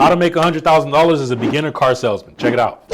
How to make $100,000 as a beginner car salesman. Check it out.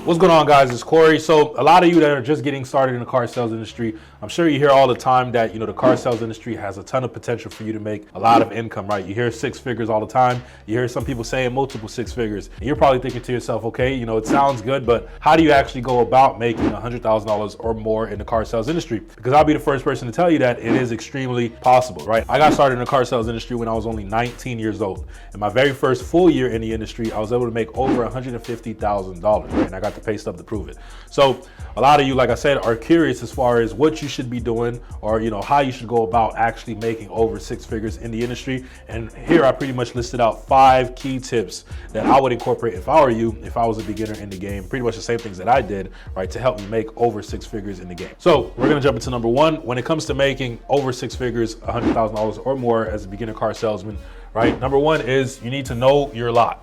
What's going on, guys? It's Corey. So a lot of you that are just getting started in the car sales industry, I'm sure you hear all the time that, the car sales industry has a ton of potential for you to make a lot of income, right? You hear six figures all the time. You hear some people saying multiple six figures. And you're probably thinking to yourself, okay, it sounds good, but how do you actually go about making $100,000 or more in the car sales industry? Because I'll be the first person to tell you that it is extremely possible, right? I got started in the car sales industry when I was only 19 years old. In my very first full year in the industry, I was able to make over $150,000, right? And I got the pay stub to prove it. So a lot of you, like I said, are curious as far as what you should be doing or how you should go about actually making over six figures in the industry. And here I pretty much listed out 5 key tips that I would incorporate if I were you, if I was a beginner in the game, pretty much the same things that I did, right, to help me make over six figures in the game. So we're gonna jump into number 1. When it comes to making over six figures, $100,000 or more as a beginner car salesman, right? Number 1 is you need to know your lot.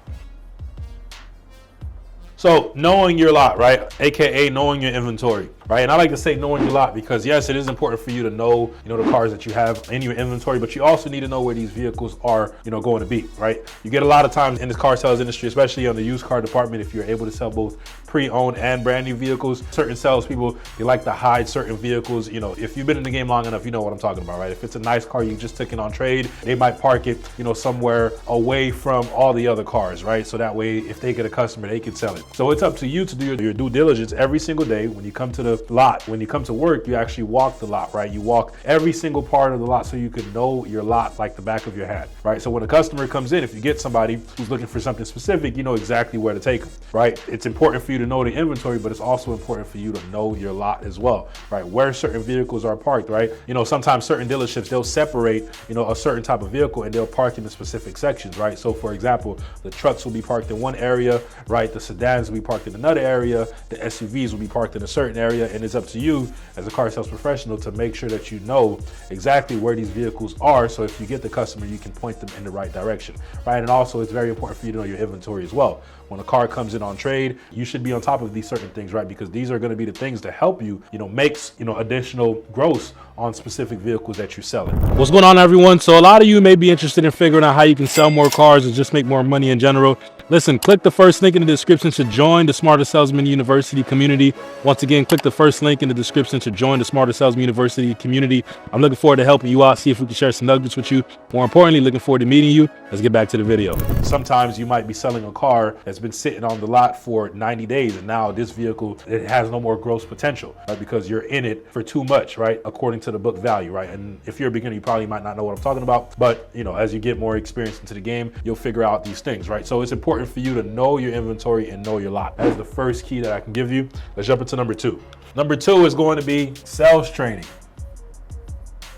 So knowing your lot, right? AKA knowing your inventory, right? And I like to say knowing your lot because yes, it is important for you to know, the cars that you have in your inventory, but you also need to know where these vehicles are, going to be, right? You get a lot of times in the car sales industry, especially on the used car department, if you're able to sell both pre-owned and brand new vehicles, certain salespeople, they like to hide certain vehicles. If you've been in the game long enough, you know what I'm talking about, right? If it's a nice car you just took it on trade, they might park it, somewhere away from all the other cars, right? So that way, if they get a customer, they can sell it. So it's up to you to do your due diligence every single day. When you come to the lot, when you come to work, you actually walk the lot, right? You walk every single part of the lot so you can know your lot like the back of your hand, right? So when a customer comes in, if you get somebody who's looking for something specific, you know exactly where to take them, right? It's important for you to know the inventory, but it's also important for you to know your lot as well, right? Where certain vehicles are parked, right? Sometimes certain dealerships, they'll separate, a certain type of vehicle and they'll park in the specific sections, right? So for example, the trucks will be parked in one area, right? The sedans will be parked in another area, the SUVs will be parked in a certain area, and it's up to you as a car sales professional to make sure that you know exactly where these vehicles are, so if you get the customer, you can point them in the right direction, right? And also, it's very important for you to know your inventory as well. When a car comes in on trade, you should be on top of these certain things, right? Because these are going to be the things to help you, make, additional gross on specific vehicles that you're selling. What's going on, everyone? So a lot of you may be interested in figuring out how you can sell more cars and just make more money in general. Listen, click the first link in the description to join the Smarter Salesman University community. Once again, click the first link in the description to join the Smarter Salesman University community. I'm looking forward to helping you out, see if we can share some nuggets with you. More importantly, looking forward to meeting you. Let's get back to the video. Sometimes you might be selling a car that's been sitting on the lot for 90 days, and now this vehicle, it has no more gross potential, right? Because you're in it for too much, right? According to the book value, right? And if you're a beginner, you probably might not know what I'm talking about, but as you get more experience into the game, you'll figure out these things, right? So it's important for you to know your inventory and know your lot. That is the first key that I can give you. Let's jump into number 2. Number 2 is going to be sales training.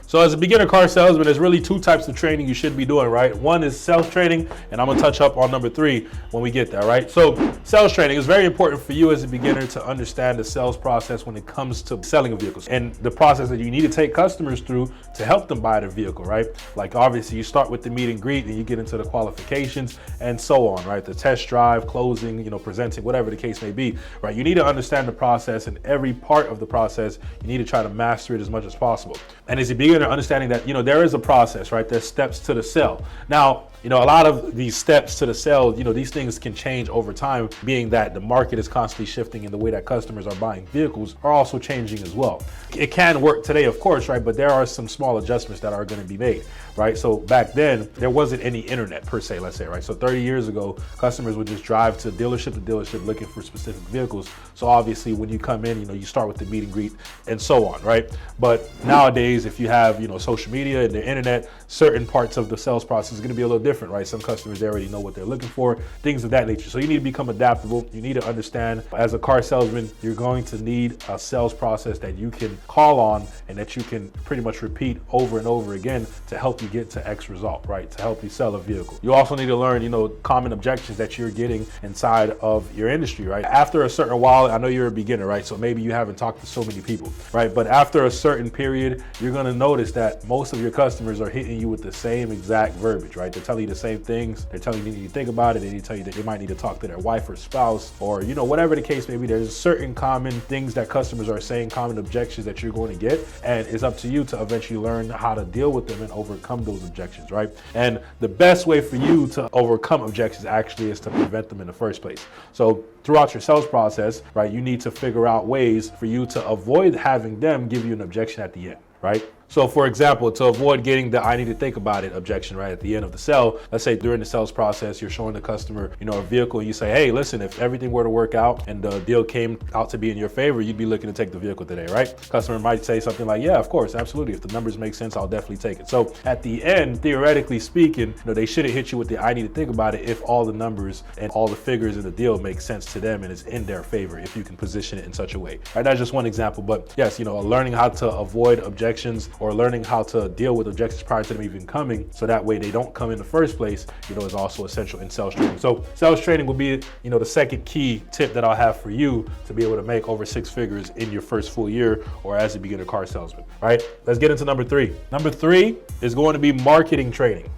So as a beginner car salesman, there's really 2 types of training you should be doing, right? One is sales training, and I'm gonna touch up on number 3 when we get there, right? So sales training is very important for you as a beginner to understand the sales process when it comes to selling vehicles and the process that you need to take customers through to help them buy the vehicle, right? Like obviously you start with the meet and greet and you get into the qualifications and so on, right? The test drive, closing, presenting, whatever the case may be, right? You need to understand the process, and every part of the process, you need to try to master it as much as possible. And as a beginner, understanding that, there is a process, right? There's steps to the sale. Now, a lot of these steps to the sale, these things can change over time, being that the market is constantly shifting and the way that customers are buying vehicles are also changing as well. It can work today, of course, right? But there are some small adjustments that are going to be made, right? So back then, there wasn't any internet per se, let's say, right? So 30 years ago, customers would just drive to dealership looking for specific vehicles. So obviously when you come in, you start with the meet and greet and so on, right? But nowadays, if you have, social media and the internet, certain parts of the sales process is going to be a little different, right? Some customers, they already know what they're looking for, things of that nature. So you need to become adaptable. You need to understand, as a car salesman, you're going to need a sales process that you can call on and that you can pretty much repeat over and over again to help you get to X result, right? To help you sell a vehicle. You also need to learn, common objections that you're getting inside of your industry, right? After a certain while, I know you're a beginner, right? So maybe you haven't talked to so many people, right? But after a certain period, you're going to notice that most of your customers are hitting you with the same exact verbiage, right? They're telling you the same things. They're telling you need to think about it. They need to tell you that they might need to talk to their wife or spouse, or whatever the case may be. There's certain common things that customers are saying, common objections that you're going to get, and it's up to you to eventually learn how to deal with them and overcome those objections, right? And the best way for you to overcome objections actually is to prevent them in the first place. So throughout your sales process, right, you need to figure out ways for you to avoid having them give you an objection at the end, right? So for example, to avoid getting the I need to think about it objection right at the end of the sale, let's say during the sales process, you're showing the customer, a vehicle, and you say, hey, listen, if everything were to work out and the deal came out to be in your favor, you'd be looking to take the vehicle today, right? Customer might say something like, yeah, of course, absolutely. If the numbers make sense, I'll definitely take it. So at the end, theoretically speaking, they shouldn't hit you with the I need to think about it if all the numbers and all the figures in the deal make sense to them and is in their favor, if you can position it in such a way. Right, that's just one example, but yes, learning how to avoid objections or learning how to deal with objections prior to them even coming, so that way they don't come in the first place, is also essential in sales training. So sales training will be, the second key tip that I'll have for you to be able to make over 6 figures in your first full year or as a beginner car salesman, right? Let's get into number 3. Number 3 is going to be marketing training.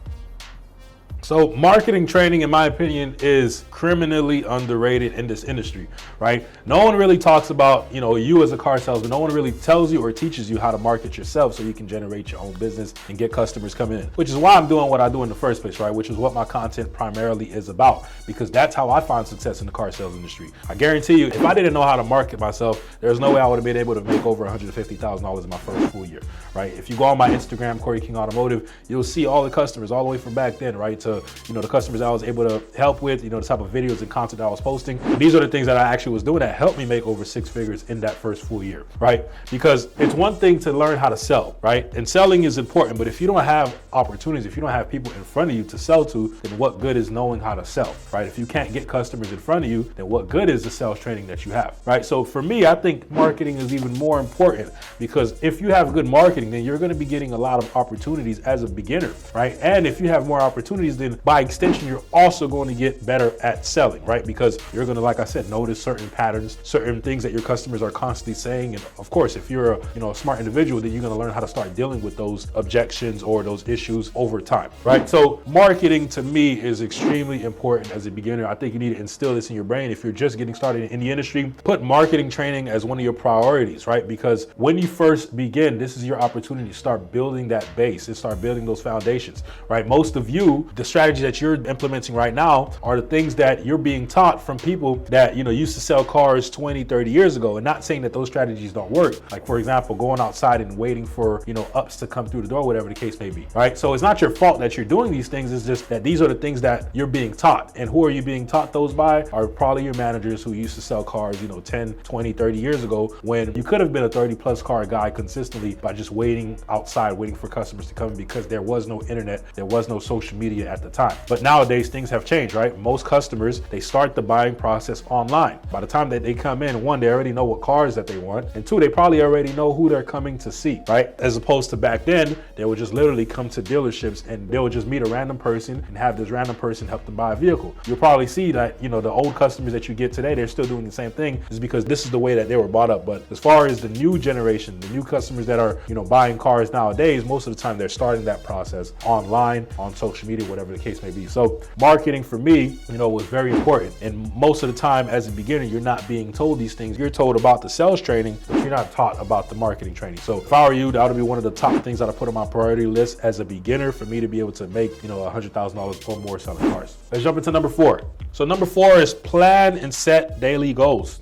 So marketing training, in my opinion, is criminally underrated in this industry, right? No one really talks about, you as a car salesman. No one really tells you or teaches you how to market yourself so you can generate your own business and get customers coming in, which is why I'm doing what I do in the first place, right? Which is what my content primarily is about, because that's how I find success in the car sales industry. I guarantee you, if I didn't know how to market myself, there's no way I would have been able to make over $150,000 in my first full year, right? If you go on my Instagram, Corey King Automotive, you'll see all the customers all the way from back then, right, to the customers I was able to help with, the type of videos and content that I was posting. These are the things that I actually was doing that helped me make over 6 figures in that first full year, right? Because it's one thing to learn how to sell, right? And selling is important, but if you don't have opportunities, if you don't have people in front of you to sell to, then what good is knowing how to sell, right? If you can't get customers in front of you, then what good is the sales training that you have, right? So for me, I think marketing is even more important, because if you have good marketing, then you're going to be getting a lot of opportunities as a beginner, right? And if you have more opportunities, then by extension, you're also going to get better at selling, right? Because you're going to, like I said, notice certain patterns, certain things that your customers are constantly saying. And of course, if you're a smart individual, then you're going to learn how to start dealing with those objections or those issues over time, right? So marketing to me is extremely important as a beginner. I think you need to instill this in your brain. If you're just getting started in the industry, put marketing training as one of your priorities, right? Because when you first begin, this is your opportunity to start building that base and start building those foundations, right? Most of you, the strategy that you're implementing right now are the things that you're being taught from people that used to sell cars 20, 30 years ago. And not saying that those strategies don't work. Like, for example, going outside and waiting for ups to come through the door, whatever the case may be, right? So it's not your fault that you're doing these things. It's just that these are the things that you're being taught. And who are you being taught those by? Are probably your managers who used to sell cars 10, 20, 30 years ago, when you could have been a 30+ car guy consistently by just waiting outside, waiting for customers to come in, because there was no internet, there was no social media at the time. But nowadays things have changed, right? Most customers, they start the buying process online. By the time that they come in, 1, they already know what cars that they want, and 2, they probably already know who they're coming to see, right? As opposed to back then, they would just literally come to dealerships and they would just meet a random person and have this random person help them buy a vehicle. You'll probably see that, the old customers that you get today, they're still doing the same thing, is because this is the way that they were brought up. But as far as the new generation, the new customers that are, buying cars nowadays, most of the time they're starting that process online, on social media, whatever the case may be. So marketing for me, was very important. And most of the time as a beginner, you're not being told these things. You're told about the sales training, but you're not taught about the marketing training. So if I were you, that would be one of the top things that I put on my priority list as a beginner for me to be able to make, $100,000 or more selling cars. Let's jump into number 4. So number 4 is plan and set daily goals.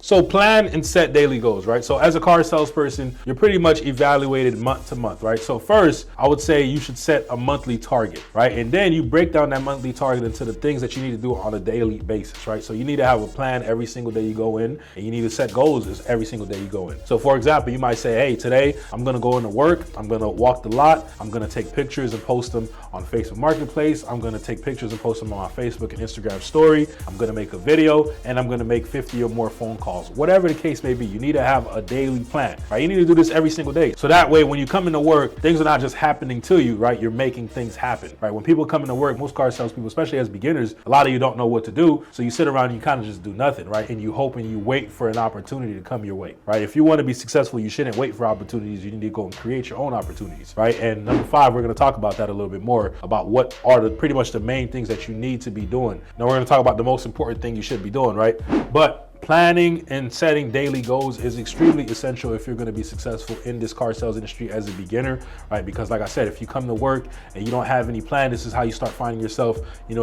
So plan and set daily goals, right? So as a car salesperson, you're pretty much evaluated month to month, right? So first, I would say you should set a monthly target, right? And then you break down that monthly target into the things that you need to do on a daily basis, right? So you need to have a plan every single day you go in, and you need to set goals every single day you go in. So for example, you might say, hey, today I'm gonna go into work, I'm gonna walk the lot, I'm gonna take pictures and post them on Facebook Marketplace, I'm gonna take pictures and post them on my Facebook and Instagram story, I'm gonna make a video, and I'm gonna make 50 or more phone calls calls, whatever the case may be. You need to have a daily plan, right? You need to do this every single day. So that way, when you come into work, things are not just happening to you, right? You're making things happen, right? When people come into work, most car salespeople, especially as beginners, a lot of you don't know what to do. So you sit around and you kind of just do nothing, right? And you hope and you wait for an opportunity to come your way, right? If you want to be successful, you shouldn't wait for opportunities. You need to go and create your own opportunities, right? And number 5, we're going to talk about that a little bit more, about what are pretty much the main things that you need to be doing. Now we're going to talk about the most important thing you should be doing, right? But planning and setting daily goals is extremely essential if you're going to be successful in this car sales industry as a beginner, right? Because like I said, if you come to work and you don't have any plan, this is how you start finding yourself,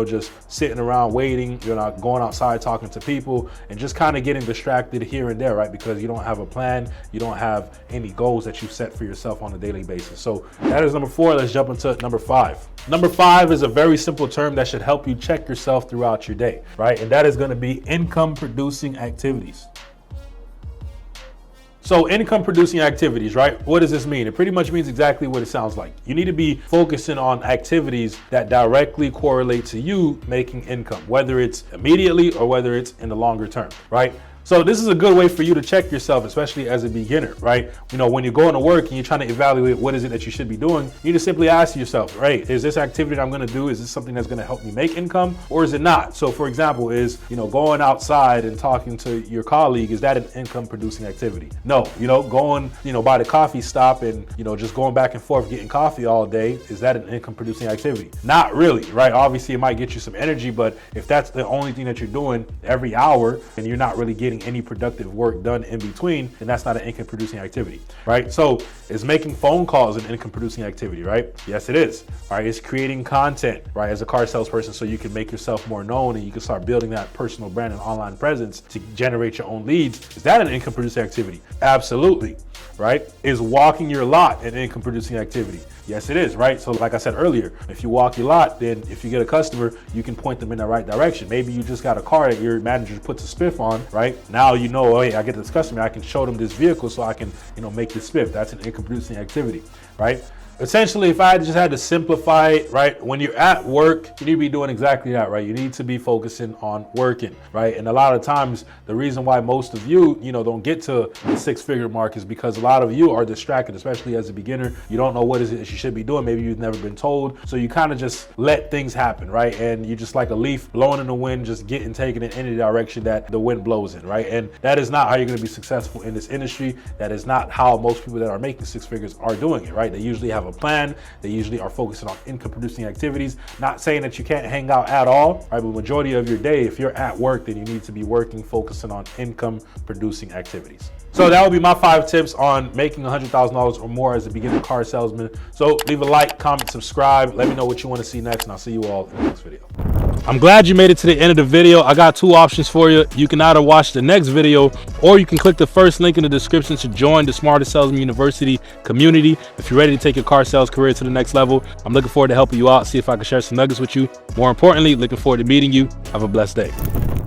just sitting around waiting. You're not going outside talking to people and just kind of getting distracted here and there, right? Because you don't have a plan, you don't have any goals that you set for yourself on a daily basis. So that is number 4. Let's jump into number 5. Number 5 is a very simple term that should help you check yourself throughout your day, right? And that is going to be income producing activities. So income producing activities, right? What does this mean? It pretty much means exactly what it sounds like. You need to be focusing on activities that directly correlate to you making income, whether it's immediately or whether it's in the longer term, right? So this is a good way for you to check yourself, especially as a beginner, right? When you're going to work and you're trying to evaluate what is it that you should be doing, you need to simply ask yourself, right, is this activity that I'm going to do, is this something that's going to help me make income, or is it not? So for example, is, going outside and talking to your colleague, is that an income producing activity? No. Going, by the coffee stop and, just going back and forth getting coffee all day, is that an income producing activity? Not really, right? Obviously it might get you some energy, but if that's the only thing that you're doing every hour and you're not really getting any productive work done in between, then that's not an income producing activity, right? So is making phone calls an income producing activity, right? Yes, it is. All right, it's creating content, right, as a car salesperson, so you can make yourself more known and you can start building that personal brand and online presence to generate your own leads. Is that an income producing activity? Absolutely, right? Is walking your lot an income producing activity? Yes, it is, right? So like I said earlier, if you walk your lot, then if you get a customer, you can point them in the right direction. Maybe you just got a car that your manager puts a spiff on, right? Now oh, hey, I get this customer, I can show them this vehicle so I can, make this spiff. That's an income producing activity, right? Essentially, if I just had to simplify it, right, when you're at work, you need to be doing exactly that, right? You need to be focusing on working, right? And a lot of times, the reason why most of you, don't get to the 6-figure mark is because a lot of you are distracted, especially as a beginner. You don't know what is it that you should be doing. Maybe you've never been told. So you kind of just let things happen, right? And you're just like a leaf blowing in the wind, just getting taken in any direction that the wind blows in, right? And that is not how you're going to be successful in this industry. That is not how most people that are making 6 figures are doing it, right? They usually have a plan. They usually are focusing on income producing activities. Not saying that you can't hang out at all, right? But majority of your day, if you're at work, then you need to be working, focusing on income producing activities. So that would be my 5 tips on making $100,000 or more as a beginner car salesman. So leave a like, comment, subscribe. Let me know what you want to see next, and I'll see you all in the next video. I'm glad you made it to the end of the video. I got 2 options for you. You can either watch the next video, or you can click the first link in the description to join the Smartest Salesman University community if you're ready to take your car sales career to the next level. I'm looking forward to helping you out, see if I can share some nuggets with you. More importantly, looking forward to meeting you. Have a blessed day.